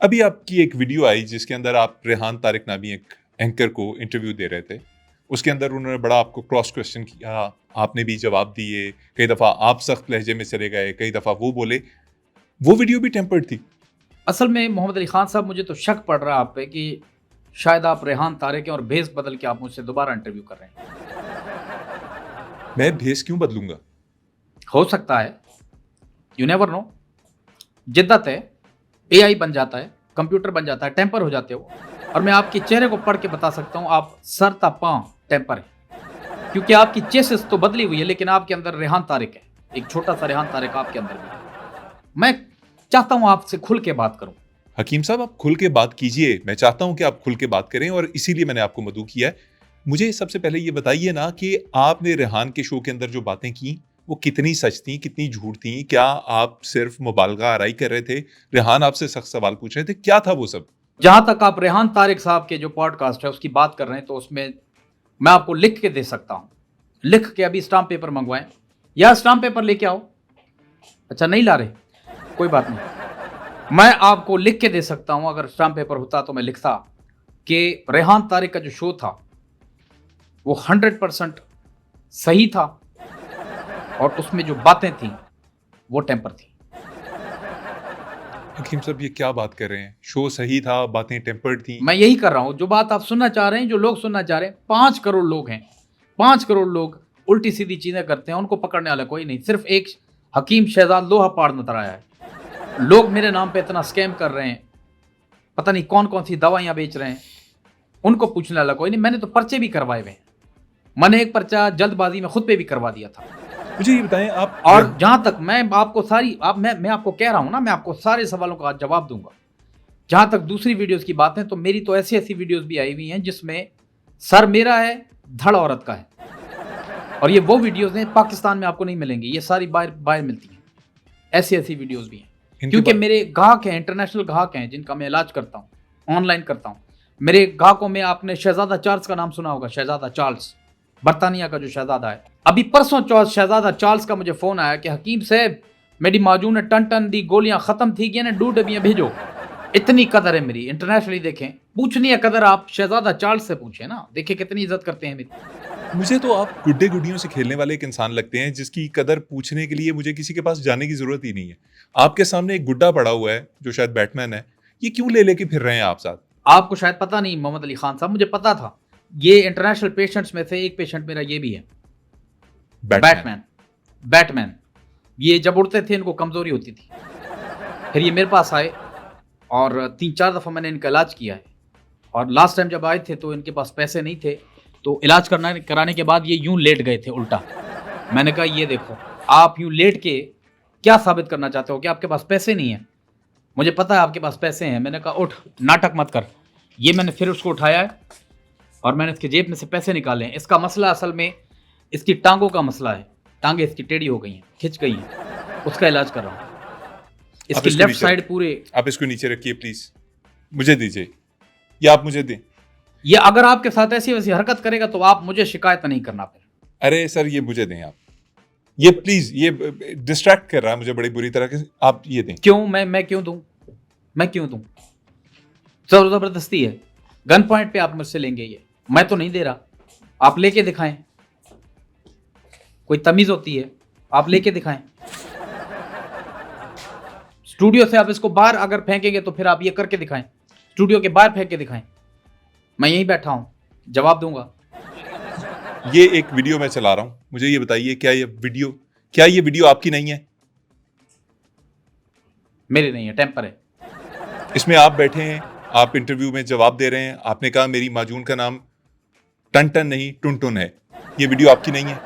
अभी आपकी एक वीडियो आई जिसके अंदर आप रेहान तारिक नामी एक एंकर को इंटरव्यू दे रहे थे। उसके अंदर उन्होंने बड़ा आपको क्रॉस क्वेश्चन किया, आपने भी जवाब दिए। कई दफ़ा आप सख्त लहजे में चले गए, कई दफ़ा वो बोले। वो वीडियो भी टेम्पर्ड थी। असल में मोहम्मद अली खान साहब, मुझे तो शक पड़ रहा है आप पे कि शायद आप रेहान तारिक हैं और भेस बदल के आप मुझसे दोबारा इंटरव्यू कर रहे हैं। मैं भेस क्यों बदलूंगा? हो सकता है, यू नेवर नो। जिद्दत है, एआई बन जाता है, कंप्यूटर बन जाता है, टेम्पर हो जाते हो। और मैं आपके चेहरे को पढ़ के बता सकता हूँ, आप सर ता पांव टेम्पर है, क्योंकि आपकी चेसिस तो बदली हुई है लेकिन आपके अंदर रेहान तारिक है। एक छोटा सा रेहान तारिक आपके अंदर भी है। मैं चाहता हूँ आपसे खुल के बात करूँ। हकीम साहब, आप खुल के बात कीजिए। मैं चाहता हूं कि आप खुल के बात करें और इसीलिए मैंने आपको मदऊ किया है। मुझे सबसे पहले ये बताइए ना कि आपने रेहान के शो के अंदर जो बातें की वो कितनी सच थी, कितनी झूठ थी? क्या आप सिर्फ मुबालगा आराई कर रहे थे? रेहान आपसे सख्त सवाल पूछ रहे थे, क्या था वो सब? जहां तक आप रेहान तारिक साहब के जो पॉडकास्ट है उसकी बात कर रहे हैं, तो उसमें मैं आपको लिख के दे सकता हूं। लिख के अभी स्टाम्प पेपर मंगवाएं या स्टाम्प पेपर लेके आओ। अच्छा, नहीं ला रहे, कोई बात नहीं, मैं आपको लिख के दे सकता हूं। अगर स्टाम्प पेपर होता तो मैं लिखता कि रेहान तारिक का जो शो था वो 100% सही था और उसमें जो बातें थी वो टेम्पर थी। हकीम साहब, ये क्या बात कर रहे हैं? शो सही था, बातें टेम्पर्ड थी। मैं यही कर रहा हूं, जो बात आप सुनना चाह रहे हैं, जो लोग सुनना चाह रहे हैं। 5 करोड़ लोग हैं, 5 करोड़ लोग उल्टी सीधी चीजें करते हैं, उनको पकड़ने वाला कोई नहीं। सिर्फ एक हकीम शहजाद लोहा पाड़ नजर आया है। लोग मेरे नाम पे इतना स्कैम कर रहे हैं, पता नहीं कौन कौन सी दवाइयां बेच रहे हैं, उनको पूछने वाला कोई नहीं। मैंने तो पर्चे भी करवाए हुए हैं। मैंने एक पर्चा जल्दबाजी में खुद पे भी करवा दिया था। मुझे ये बताएं आप। और जहां तक मैं आपको सारी आप मैं आपको कह रहा हूं ना, मैं आपको सारे सवालों का जवाब दूंगा। जहां तक दूसरी वीडियोस की बात है, तो मेरी तो ऐसी ऐसी वीडियोस भी आई हुई हैं जिसमें सर मेरा है, धड़ औरत का है। और ये वो वीडियोस हैं पाकिस्तान में आपको नहीं मिलेंगी, ये सारी बाहर बाहर मिलती हैं। ऐसी ऐसी वीडियोस भी हैं, क्योंकि मेरे ग्राहक हैं, इंटरनेशनल ग्राहक हैं जिनका मैं इलाज करता हूँ, ऑनलाइन करता हूँ। मेरे ग्राहकों में आपने शहजादा चार्ल्स का नाम सुना होगा। शहजादा चार्ल्स, बर्तानिया का जो शहजादा है। अभी परसों शहजादा चार्ल्स का मुझे फोन आया कि हकीम साहब, मेरी माजून ने टन टन दी गोलियां खत्म थी गई ने, 2 डबियां भेजो। इतनी कदर है मेरी, इंटरनेशनली देखें। पूछनी है कदर, आप शहजादा चार्ल्स से पूछे ना, देखिए कितनी इज्जत करते हैं मेरी। मुझे तो आप गुड्डे गुड्डियों से खेलने वाले एक इंसान लगते हैं जिसकी कदर पूछने के लिए मुझे किसी के पास जाने की जरूरत ही नहीं है। आपके सामने एक गुड्डा पड़ा हुआ है जो शायद बैटमैन है। ये क्यों ले लेके फिर रहे हैं आप साथ? आपको शायद पता नहीं मोहम्मद अली खान साहब, मुझे पता था। ये इंटरनेशनल पेशेंट्स में से एक पेशेंट मेरा ये भी है, बैटमैन। बैटमैन ये जब उड़ते थे इनको कमजोरी होती थी, फिर ये मेरे पास आए और 3-4 दफ़ा मैंने इनका इलाज किया है। और लास्ट टाइम जब आए थे तो इनके पास पैसे नहीं थे, तो इलाज कराने के बाद ये यूं लेट गए थे उल्टा। मैंने कहा ये देखो, आप यूं लेट के क्या साबित करना चाहते हो कि आपके पास पैसे नहीं है? मुझे पता है आपके पास पैसे हैं। मैंने कहा उठ, नाटक मत कर। ये मैंने फिर उसको उठाया है और मैंने इसके जेब में से पैसे निकाले हैं। इसका मसला असल में इसकी टांगों का मसला है। टांगे इसकी टेढ़ी हो गई हैं, खिंच गई हैं, उसका इलाज कर रहा हूँ। इसकी लेफ्ट साइड पूरे। आप इसको नीचे रखिए प्लीज, मुझे दीजिए या आप मुझे दें। ये अगर आपके साथ ऐसी वैसी हरकत करेगा तो आप मुझे शिकायत नहीं करना फिर। अरे सर, ये मुझे दें आप। ये प्लीज, ये डिस्ट्रैक्ट कर रहा है मुझे बड़ी बुरी तरह के। आप ये दें। क्यों? मैं क्यों दूं? मैं क्यों दूं? जबरदस्ती है, गन पॉइंट पे आप मुझसे लेंगे ये? मैं तो नहीं दे रहा, आप लेके दिखाएं। कोई तमीज होती है? आप लेके दिखाएं। स्टूडियो से आप इसको बाहर अगर फेंकेंगे तो फिर आप ये करके दिखाएं, स्टूडियो के बाहर फेंक के दिखाएं। मैं यहीं बैठा हूं, जवाब दूंगा। ये एक वीडियो मैं चला रहा हूं, मुझे ये बताइए क्या ये वीडियो आपकी नहीं है? मेरी नहीं है, टेम्पर है। इसमें आप बैठे हैं, आप इंटरव्यू में जवाब दे रहे हैं, आपने कहा मेरी माजून का नाम टन टन नहीं टुन टुन है। ये वीडियो आपकी नहीं है?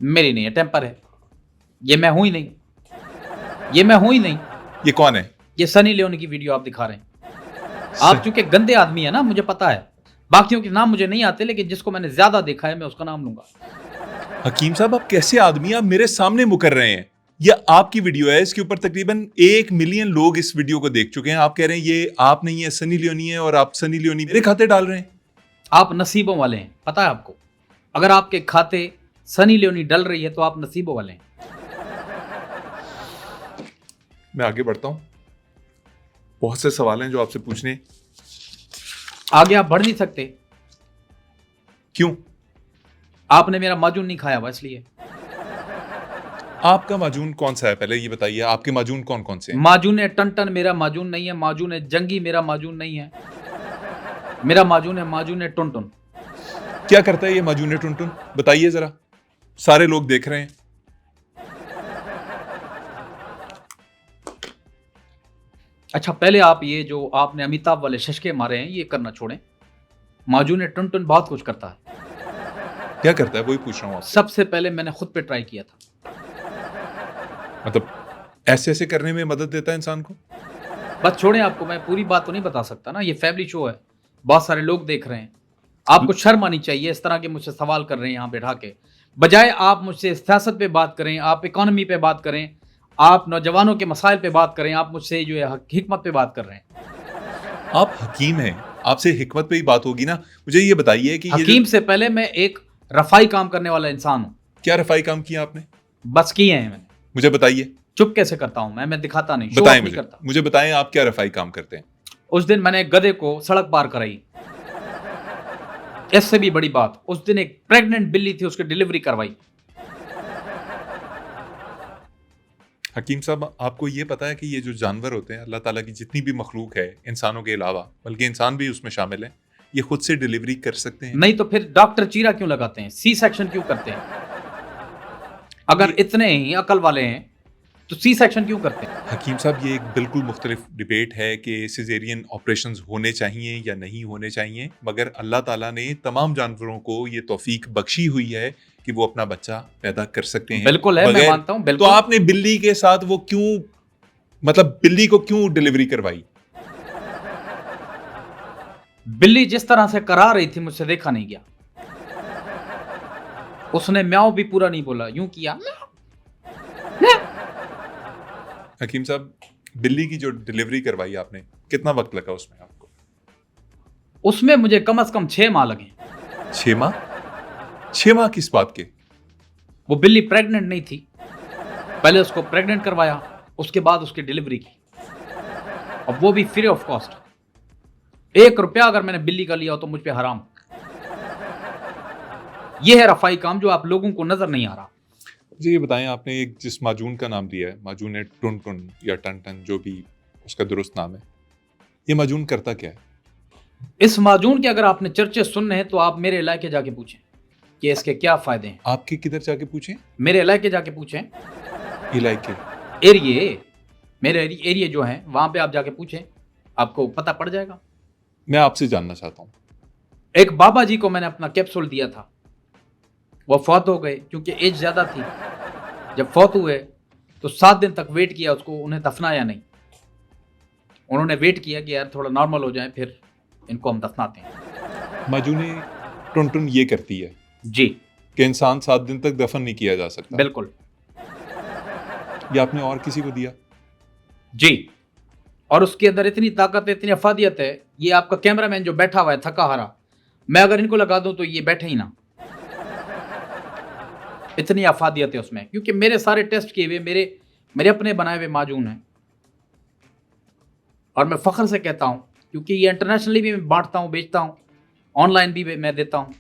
मेरी नहीं है, टेम्पर है। ये मैं हूं ही नहीं, ये मैं हूं ही नहीं। ये कौन है? ये सनी लियोनी की वीडियो आप दिखा रहे हैं। आप चूंकि गंदे आदमी है ना, मुझे पता है। बाकियों के नाम मुझे नहीं आते, लेकिन जिसको मैंने ज्यादा देखा है मैं उसका नाम लूंगा। हकीम साहब, आप कैसे आदमी, आप मेरे सामने मुकर रहे हैं। यह आपकी वीडियो है, इसके ऊपर तकरीबन 1 मिलियन लोग इस वीडियो को देख चुके हैं। आप कह रहे हैं ये आप नहीं है, सनी लियोनी है, और आप सनी लियोनी मेरे खाते डाल रहे हैं। आप नसीबों वाले हैं, पता है आपको। अगर आपके खाते सनी लियोनी डल रही है तो आप नसीबों वाले हैं। मैं आगे बढ़ता हूं। बहुत से सवाल हैं जो आपसे पूछने। आगे आप बढ़ नहीं सकते, क्यों? आपने मेरा माजून नहीं खाया हुआ इसलिए। आपका माजून कौन सा है पहले ये बताइए, आपके माजून कौन कौन से हैं? माजून है टन मेरा माजून नहीं है, माजून है जंगी मेरा माजून नहीं है, मेरा माजून है टुन। क्या करता है ये माजून टुनटुन, बताइए जरा, सारे लोग देख रहे हैं। अच्छा पहले आप ये जो आपने अमिताभ वाले शशके मारे हैं ये करना छोड़ें। माजून है टुन बहुत कुछ करता है। क्या करता है वही पूछ रहा हूँ आपसे। सबसे पहले मैंने खुद पे ट्राई किया था। मतलब ऐसे ऐसे करने में मदद देता है इंसान को? बस छोड़ें, आपको मैं पूरी बात तो नहीं बता सकता ना, ये फैमिली शो है, बहुत सारे लोग देख रहे हैं, आपको शर्म आनी चाहिए इस तरह के मुझसे सवाल कर रहे हैं यहाँ बैठा के। बजाय आप मुझसे सियासत पे बात करें, आप इकोनॉमी पे बात करें, आप नौजवानों के मसाइल पे बात करें, आप मुझसे जो है हिकमत पे बात कर रहे हैं। आप हकीम हैं, आपसे हिकमत पे ही बात होगी ना। मुझे ये बताइए कि हकीम से पहले मैं एक रफाई काम करने वाला इंसान हूँ। क्या रफाई काम किया आपने? बस किए हैं मैंने। मुझे बताइए। चुप कैसे करता हूँ मैं दिखाता नहीं, शो बताएं ऑफ नहीं करता। मुझे बताएं आप क्या रफाई काम करते हैं। उस दिन मैंने एक गधे को सड़क पार कराई, इससे भी बड़ी बात, उस दिन एक प्रेग्नेंट बिल्ली थी उसकी डिलीवरी करवाई। हकीम साहब आपको ये पता है कि ये जो जानवर होते हैं, अल्लाह ताला की जितनी भी मखलूक है इंसानों के अलावा, बल्कि इंसान भी उसमें शामिल है, ये खुद से डिलीवरी कर सकते हैं? नहीं तो फिर डॉक्टर चीरा क्यों लगाते हैं, सी सेक्शन क्यों करते हैं? अगर इतने ही अकल वाले हैं तो सी सेक्शन क्यों करते हैं? हकीम साहब ये एक बिल्कुल मुख्तलिफ डिबेट है कि सिजेरियन ऑपरेशंस होने चाहिए या नहीं होने चाहिए, मगर अल्लाह ताला ने तमाम जानवरों को ये तौफीक बख्शी हुई है कि वो अपना बच्चा पैदा कर सकते हैं। बिल्कुल है, मैं मानता हूं, तो बिल्कुल। आपने बिल्ली के साथ वो क्यों, मतलब बिल्ली को क्यों डिलीवरी करवाई? बिल्ली जिस तरह से करा रही थी मुझसे देखा नहीं गया, उसने म्याऊ भी पूरा नहीं बोला, यूं किया। हकीम साहब बिल्ली की जो डिलीवरी करवाई आपने, कितना वक्त लगा उसमें आपको? उसमें मुझे कम से कम 6 माह लगे। 6 माह? 6 माह किस बात के? वो बिल्ली प्रेग्नेंट नहीं थी, पहले उसको प्रेग्नेंट करवाया, उसके बाद उसकी डिलीवरी की, और वो भी फ्री ऑफ कॉस्ट। 1 रुपया अगर मैंने बिल्ली का लिया हो तो मुझ पे हराम। ये है रफाई काम जो आप लोगों को नजर नहीं आ रहा। जी ये बताएं, आपने एक जिस माजून का नाम दिया है, माजून टुन टुन या टन टन, जो भी उसका दुरुस्त नाम है, ये माजून करता क्या है? इस माजून के अगर आपने चर्चे सुनने हैं तो आप मेरे इलाके जाके पूछें कि इसके क्या फायदे हैं। आपके किधर जाके पूछें? मेरे इलाके जाके पूछें, इलाके? एरिए, मेरे एरिया जो है वहां पे आप जाके पूछें, आपको पता पड़ जाएगा। मैं आपसे जानना चाहता हूँ। एक बाबा जी को मैंने अपना कैप्सूल दिया था, वो फौत हो गए क्योंकि एज ज्यादा थी। जब फौत हुए तो 7 दिन तक वेट किया उसको, उन्हें दफनाया नहीं। उन्होंने वेट किया कि यार थोड़ा नॉर्मल हो जाए फिर इनको हम दफनाते हैं। माजून टुन टुन ये करती है जी, कि इंसान 7 दिन तक दफन नहीं किया जा सकता। बिल्कुल। ये आपने और किसी को दिया? जी, और उसके अंदर इतनी ताकत है, इतनी अफादियत है, ये आपका कैमरामैन जो बैठा हुआ है थका हारा, मैं अगर इनको लगा दूं तो ये बैठे ही ना, इतनी अफादियत है उसमें। क्योंकि मेरे सारे टेस्ट किए हुए मेरे अपने बनाए हुए माजून हैं, और मैं फख्र से कहता हूं क्योंकि ये इंटरनेशनली भी मैं बांटता हूं, बेचता हूं, ऑनलाइन भी मैं देता हूं।